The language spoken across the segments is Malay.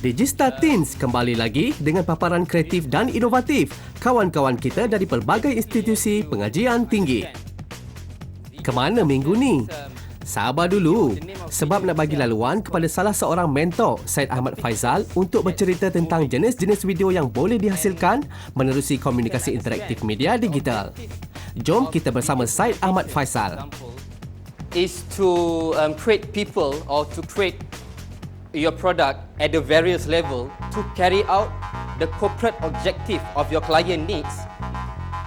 Digista Teens kembali lagi dengan paparan kreatif dan inovatif kawan-kawan kita dari pelbagai institusi pengajian tinggi. Kemana minggu ni? Sabar dulu, sebab nak bagi laluan kepada salah seorang mentor, Syed Ahmad Faizal, untuk bercerita tentang jenis-jenis video yang boleh dihasilkan menerusi komunikasi interaktif media digital. Jom kita bersama Syed Ahmad Faizal. Is to create people or to create your product at the various level to carry out the corporate objective of your client needs.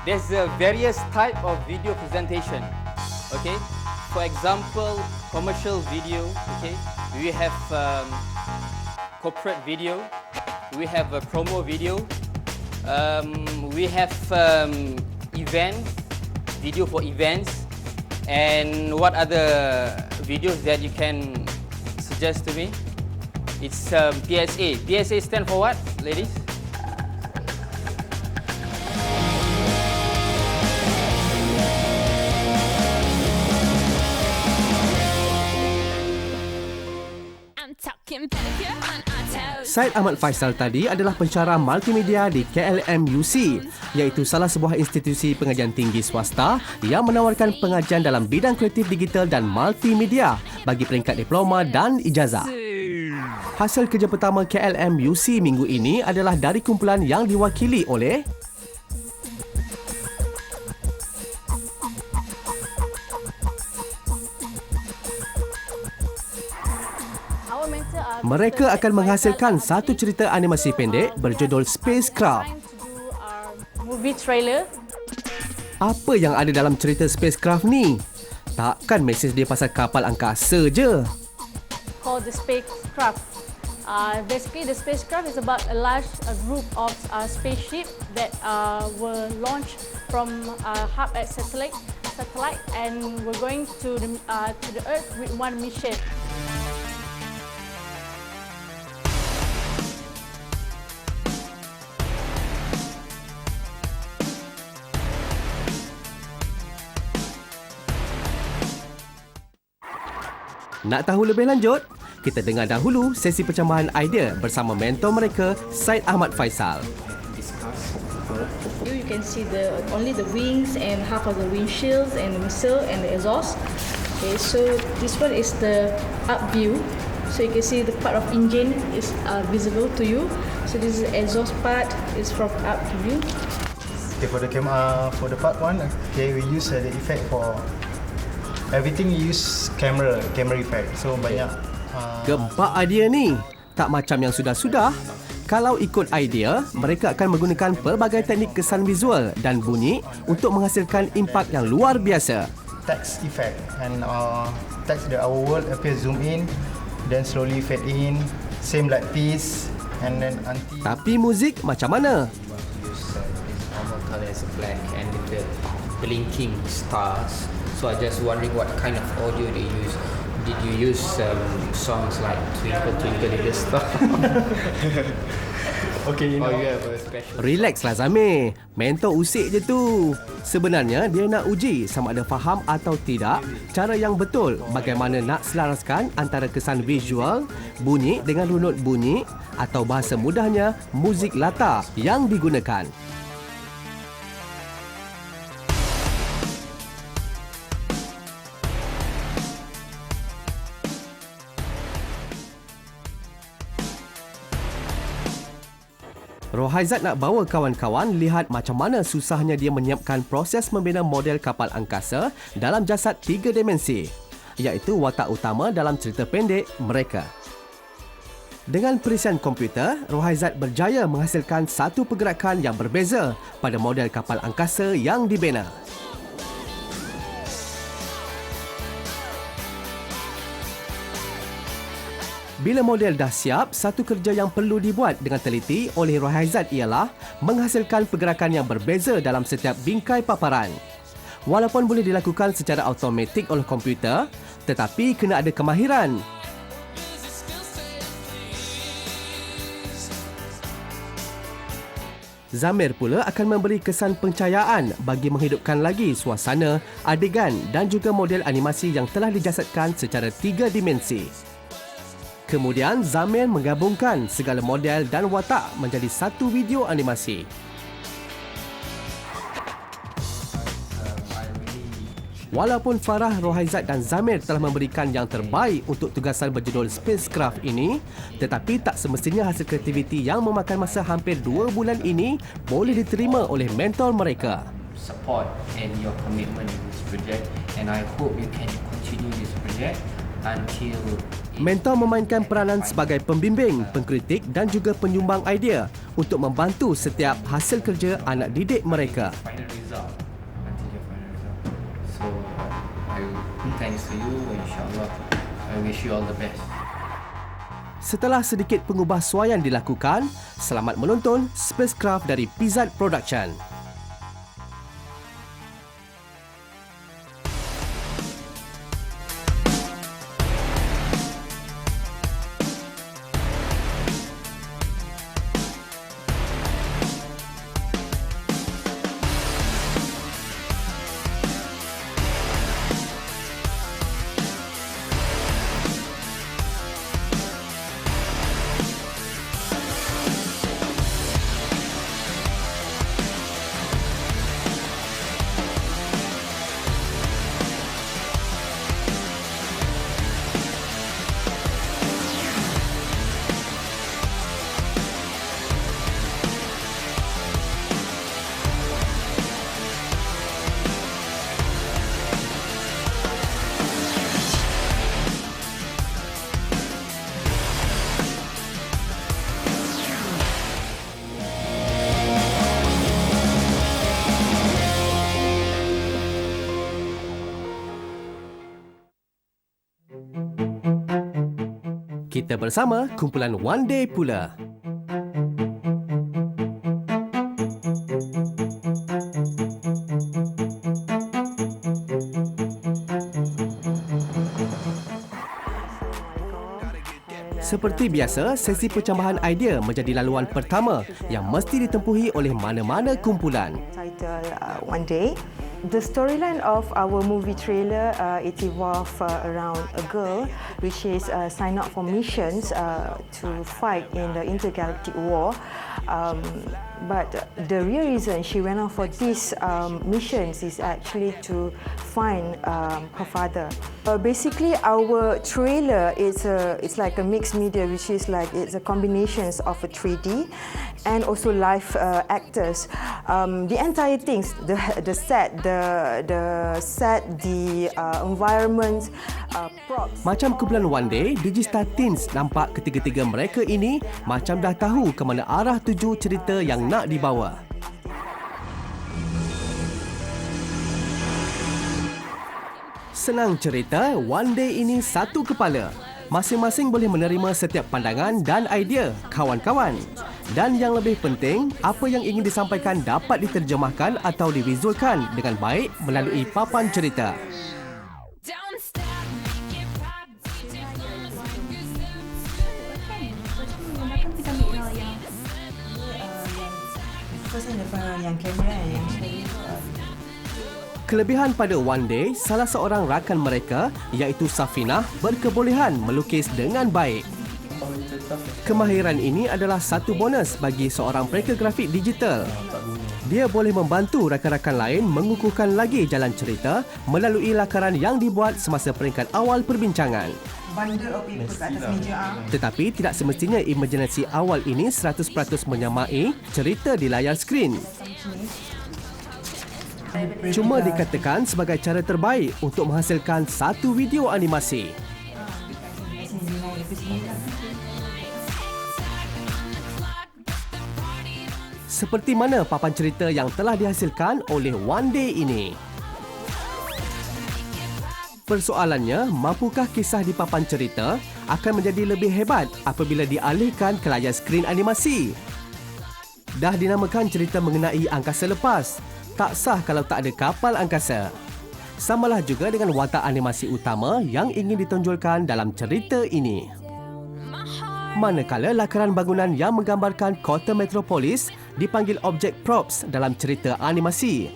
There's a various type of video presentation. Okay, for example, commercial video. Okay, we have corporate video, we have a promo video, we have event video for events, and what other videos that you can suggest to me? It's PSA. PSA stand for what, ladies? Syed Ahmad Faizal tadi adalah pensyarah multimedia di KLMUC, iaitu salah sebuah institusi pengajian tinggi swasta yang menawarkan pengajian dalam bidang kreatif digital dan multimedia bagi peringkat diploma dan ijazah. Hasil kerja pertama KLMUC minggu ini adalah dari kumpulan yang diwakili oleh mereka akan menghasilkan satu cerita animasi pendek berjudul Spacecraft. Apa yang ada dalam cerita Spacecraft ni? Takkan mesej dia pasal kapal angkasa je? Called the spacecraft. Basically, the spacecraft is about a large group of spaceship that were launched from hub at satellite, and we're going to the Earth with one mission. Nak tahu lebih lanjut? Kita dengar dahulu sesi percambahan idea bersama mentor mereka, Syed Ahmad Faizal. You can see only the wings and half of the windshields and the missile and the exhaust. Okay, so this one is the up view. So you can see the part of engine is visible to you. So this is the exhaust part is from up view. Okay, for the camera, for the part one, okay, we use the effect for everything. We use camera effect. So banyak. Gempak idea ni. Tak macam yang sudah-sudah. Kalau ikut idea, mereka akan menggunakan pelbagai teknik kesan visual dan bunyi untuk menghasilkan impak yang luar biasa. Text effect and text that our world appear zoom in, then slowly fade in, same like this, and then anti. Tapi muzik macam mana? Use normal color as black and the blinking stars. So I just wondering what kind of audio they use. Did you use songs like Twinkle Twinkle Little Star? Okay, you know. You have a special. Relaxlah Zamir. Mentor usik je tu. Sebenarnya dia nak uji sama ada faham atau tidak cara yang betul bagaimana nak selaraskan antara kesan visual, bunyi dengan runut bunyi atau bahasa mudahnya muzik latar yang digunakan. Rohaizat nak bawa kawan-kawan lihat macam mana susahnya dia menyiapkan proses membina model kapal angkasa dalam jasad 3 dimensi, iaitu watak utama dalam cerita pendek mereka. Dengan perisian komputer, Rohaizat berjaya menghasilkan satu pergerakan yang berbeza pada model kapal angkasa yang dibina. Bila model dah siap, satu kerja yang perlu dibuat dengan teliti oleh Rohaizat ialah menghasilkan pergerakan yang berbeza dalam setiap bingkai paparan. Walaupun boleh dilakukan secara automatik oleh komputer, tetapi kena ada kemahiran. Zamir pula akan memberi kesan pencahayaan bagi menghidupkan lagi suasana, adegan dan juga model animasi yang telah dijasadkan secara 3 dimensi. Kemudian Zamir menggabungkan segala model dan watak menjadi satu video animasi. Walaupun Farah, Rohaizat dan Zamir telah memberikan yang terbaik untuk tugasan berjudul Spacecraft ini, tetapi tak semestinya hasil kreativiti yang memakan masa hampir 2 bulan ini boleh diterima oleh mentor mereka. Support and your commitment in this project, and I hope you can continue this project until Mentor memainkan peranan sebagai pembimbing, pengkritik dan juga penyumbang idea untuk membantu setiap hasil kerja anak didik mereka. final result. Until your final result. So thanks to you, inshallah. I wish you all the best. Setelah sedikit pengubahsuaian dilakukan, selamat menonton Spacecraft dari Pizzat Production. Kita bersama kumpulan One Day pula. Seperti biasa, sesi pencambahan idea menjadi laluan pertama yang mesti ditempuhi oleh mana-mana kumpulan. Title One Day. The storyline of our movie trailer, it evolved around a girl which is signed up for missions to fight in the intergalactic war. But the real reason she went on for these missions is actually to find her father. Basically, our trailer it's like a mixed media, which is like it's a combination of a 3D and also live actors. The entire things, the set, the environment, props. Macam kumpulan One Day, Digistar Teens nampak ketiga-tiga mereka ini macam dah tahu ke mana arah tuju cerita yang nak dibawa. Senang cerita, One Day ini satu kepala. Masing-masing boleh menerima setiap pandangan dan idea kawan-kawan. Dan yang lebih penting, apa yang ingin disampaikan dapat diterjemahkan atau divisualkan dengan baik melalui papan cerita. Kelebihan pada One Day, salah seorang rakan mereka iaitu Safinah berkebolehan melukis dengan baik. Kemahiran ini adalah satu bonus bagi seorang pelakon grafik digital. Dia boleh membantu rakan-rakan lain mengukuhkan lagi jalan cerita melalui lakaran yang dibuat semasa peringkat awal perbincangan. Tetapi tidak semestinya imajinasi awal ini 100% menyamai cerita di layar skrin. Cuma dikatakan sebagai cara terbaik untuk menghasilkan satu video animasi. Seperti mana papan cerita yang telah dihasilkan oleh One Day ini? Persoalannya, mampukah kisah di papan cerita akan menjadi lebih hebat apabila dialihkan ke layar skrin animasi? Dah dinamakan cerita mengenai angkasa lepas. Tak sah kalau tak ada kapal angkasa. Samalah juga dengan watak animasi utama yang ingin ditonjolkan dalam cerita ini. Manakala lakaran bangunan yang menggambarkan kota metropolis dipanggil objek props dalam cerita animasi.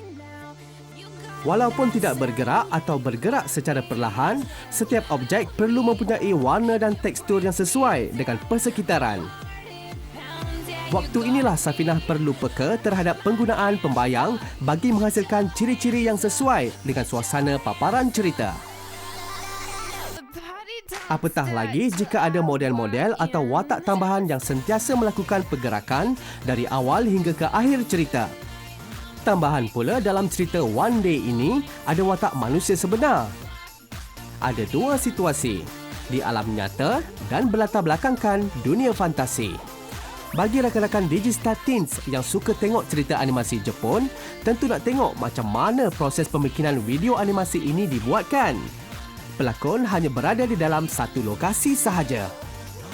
Walaupun tidak bergerak atau bergerak secara perlahan, setiap objek perlu mempunyai warna dan tekstur yang sesuai dengan persekitaran. Waktu inilah Safinah perlu peka terhadap penggunaan pembayang bagi menghasilkan ciri-ciri yang sesuai dengan suasana paparan cerita. Apatah lagi jika ada model-model atau watak tambahan yang sentiasa melakukan pergerakan dari awal hingga ke akhir cerita. Tambahan pula dalam cerita One Day ini ada watak manusia sebenar. Ada dua situasi, di alam nyata dan berlatar belakangkan dunia fantasi. Bagi rakan-rakan Digistar Teens yang suka tengok cerita animasi Jepun, tentu nak tengok macam mana proses pembikinan video animasi ini dibuatkan. Pelakon hanya berada di dalam satu lokasi sahaja.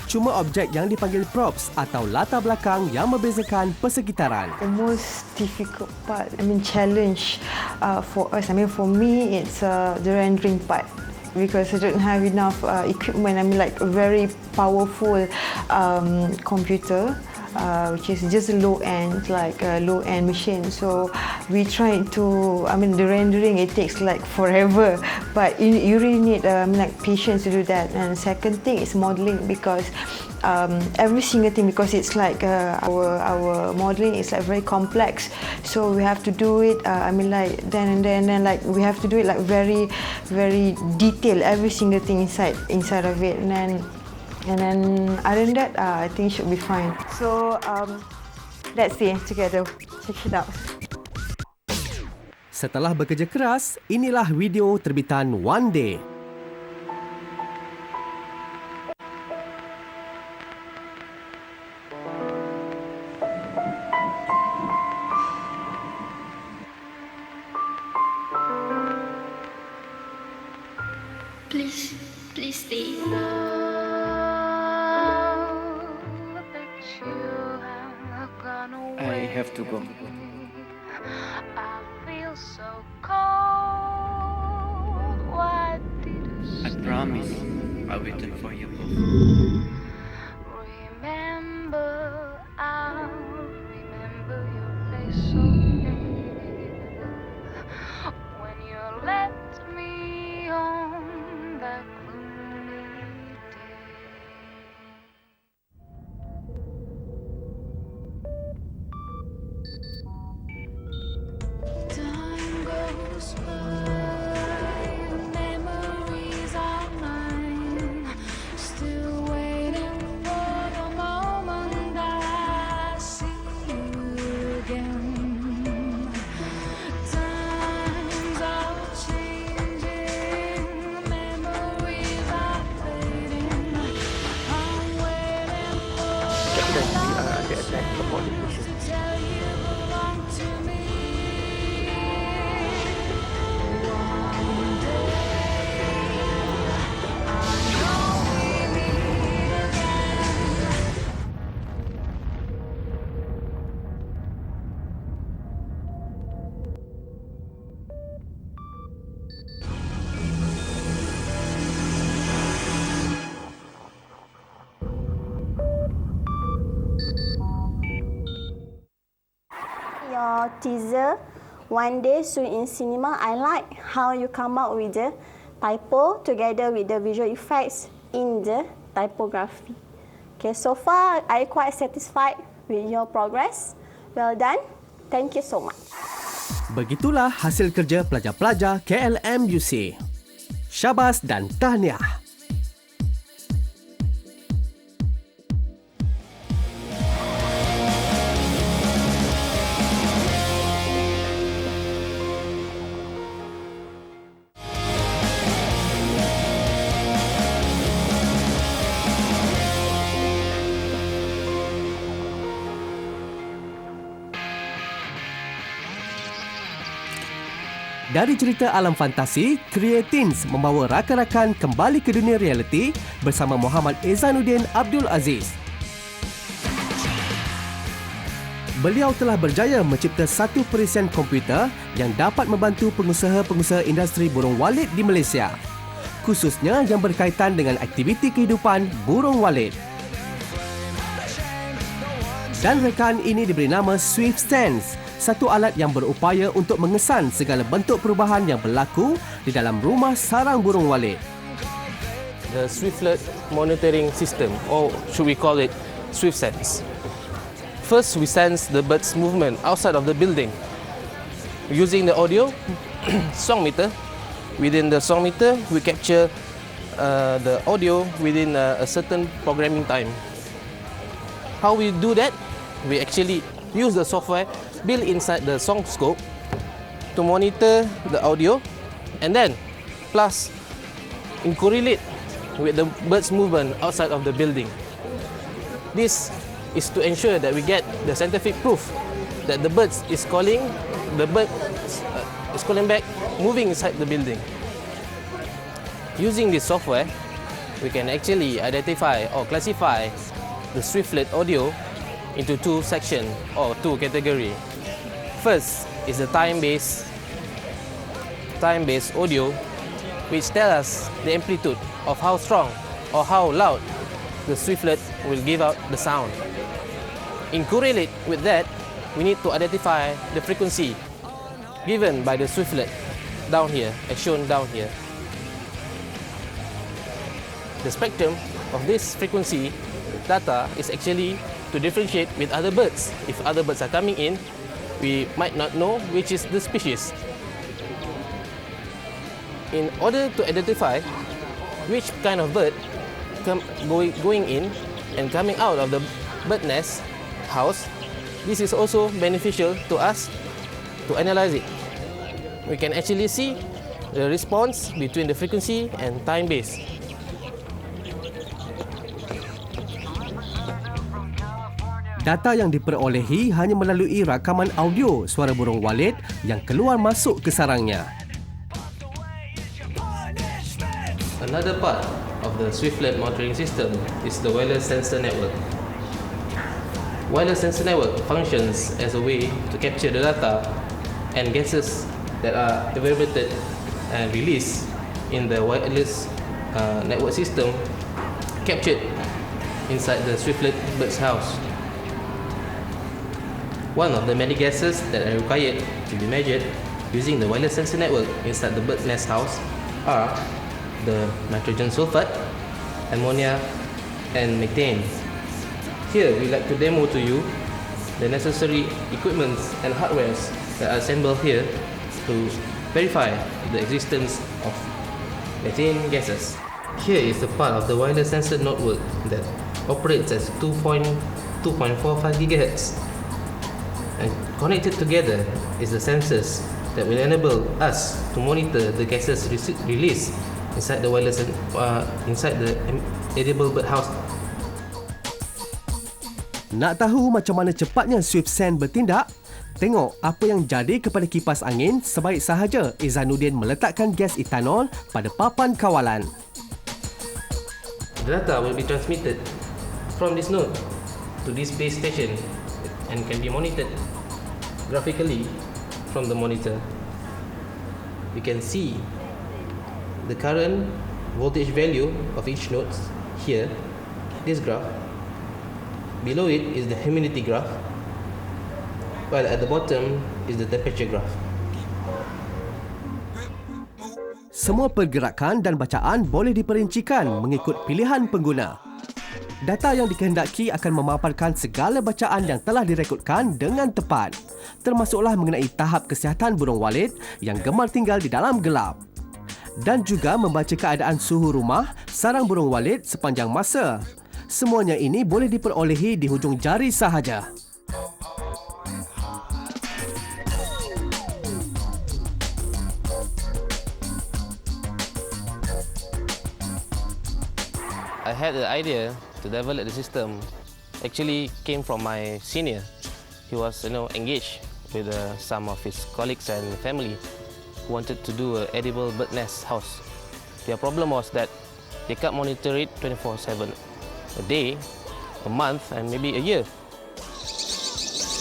Cuma objek yang dipanggil props atau latar belakang yang membezakan persekitaran. The most difficult part, challenge for us, for me, it's the rendering part. Because I don't have enough equipment, like a very powerful computer, which is just low-end, like a low-end machine. So we try to, the rendering, it takes like forever, but you really need like patience to do that. And second thing is modeling, because every single thing, because it's like our modeling is like very complex, so we have to do it. Then like we have to do it like very, very detailed, every single thing inside of it. And then other than that, I think it should be fine. So let's see together. Check it out. Setelah bekerja keras, inilah video terbitan One Day. Please stay. I have to go. I feel so cold. What did you I promise I'll wait for you both. remember? I'll remember your face so clear when you left me on that gloomy day. Time goes by, memories are mine, still waiting for the moment I see you again. Times are changing, memories are fading. I'm waiting for the love to tell you belong to me. One day I know we meet again. Your teaser, One Day Soon in Cinema, I like how you come out with the typo together with the visual effects in the typography. Okay, so far I quite satisfied with your progress. Well done. Thank you so much. Begitulah hasil kerja pelajar-pelajar KLMUC. Syabas dan tahniah. Dari cerita alam fantasi, Creatins membawa rakan-rakan kembali ke dunia realiti bersama Muhammad Izzanuddin Abdul Aziz. Beliau telah berjaya mencipta satu perisian komputer yang dapat membantu pengusaha-pengusaha industri burung walit di Malaysia, khususnya yang berkaitan dengan aktiviti kehidupan burung walit. Dan rekan ini diberi nama Swift Sense satu alat yang berupaya untuk mengesan segala bentuk perubahan yang berlaku di dalam rumah sarang burung walet. The Swiftlet monitoring system, or should we call it SwiftSense. First, we sense the bird's movement outside of the building. Using the audio song meter, within the song meter, we capture the audio within a certain programming time. How we do that? We actually use the software built inside the song scope to monitor the audio and then plus correlate with the bird's movement outside of the building. This is to ensure that we get the scientific proof that the bird is calling back, moving inside the building. Using this software, we can actually identify or classify the Swiftlet audio into two sections or two categories. First is the time-based audio, which tells us the amplitude of how strong or how loud the Swiftlet will give out the sound. In correlate with that, we need to identify the frequency given by the Swiftlet down here, as shown down here. The spectrum of this frequency data is actually to differentiate with other birds. If other birds are coming in, we might not know which is the species. In order to identify which kind of bird going in and coming out of the bird nest house, this is also beneficial to us to analyze it. We can actually see the response between the frequency and time base. Data yang diperolehi hanya melalui rakaman audio suara burung walet yang keluar masuk ke sarangnya. Another part of the Swiftlet monitoring system is the wireless sensor network. Wireless sensor network functions as a way to capture the data and gases that are evaporated and released in the wireless network system captured inside the Swiftlet bird's house. One of the many gases that are required to be measured using the wireless sensor network inside the bird nest house are the nitrogen sulfide, ammonia, and methane. Here, we like to demo to you the necessary equipment and hardware that are assembled here to verify the existence of methane gases. Here is the part of the wireless sensor network that operates at 2.45 GHz. And connected together is the sensors that will enable us to monitor the gases released inside the wireless inside the edible bird house. Nak tahu macam mana cepatnya SwiftSense bertindak? Tengok apa yang jadi kepada kipas angin sebaik sahaja Izzanuddin meletakkan gas etanol pada papan kawalan. The data will be transmitted from this node to this base station and can be monitored graphically from the monitor. You can see the current voltage value of each node here, this graph. Below it is the humidity graph, while at the bottom is the temperature graph. Semua pergerakan dan bacaan boleh diperincikan mengikut pilihan pengguna. Data yang dikehendaki akan memaparkan segala bacaan yang telah direkodkan dengan tepat, termasuklah mengenai tahap kesihatan burung walet yang gemar tinggal di dalam gelap. Dan juga membaca keadaan suhu rumah sarang burung walet sepanjang masa. Semuanya ini boleh diperolehi di hujung jari sahaja. I had the idea to develop the system actually came from my senior. He was engaged with some of his colleagues and family who wanted to do an edible bird nest house. Their problem was that they can't monitor it 24/7, a day, a month and maybe a year.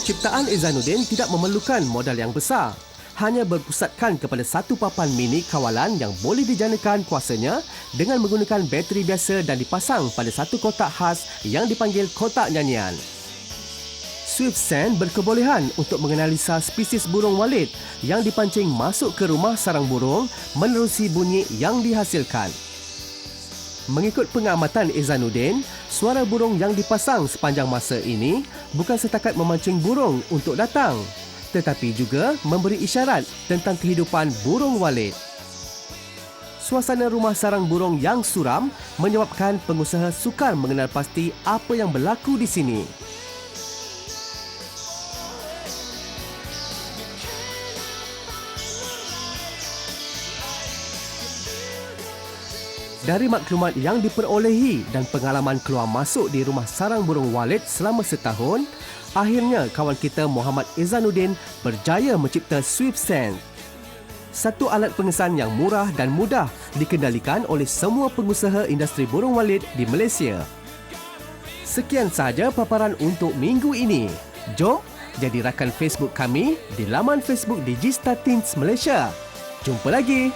Ciptaan Izzanuddin tidak memerlukan modal yang besar. Hanya berpusatkan kepada satu papan mini kawalan yang boleh dijanakan kuasanya dengan menggunakan bateri biasa dan dipasang pada satu kotak khas yang dipanggil kotak nyanyian. Swift Scent berkebolehan untuk menganalisa spesies burung walit yang dipancing masuk ke rumah sarang burung menerusi bunyi yang dihasilkan. Mengikut pengamatan Izzanuddin, suara burung yang dipasang sepanjang masa ini bukan setakat memancing burung untuk datang, tetapi juga memberi isyarat tentang kehidupan burung walit. Suasana rumah sarang burung yang suram menyebabkan pengusaha sukar mengenal pasti apa yang berlaku di sini. Dari maklumat yang diperolehi dan pengalaman keluar masuk di rumah sarang burung walit selama setahun, akhirnya kawan kita Muhammad Izzanuddin berjaya mencipta Swift Scent. Satu alat pengesan yang murah dan mudah dikendalikan oleh semua pengusaha industri burung walit di Malaysia. Sekian sahaja paparan untuk minggu ini. Jom jadi rakan Facebook kami di laman Facebook Digista Teens Malaysia. Jumpa lagi.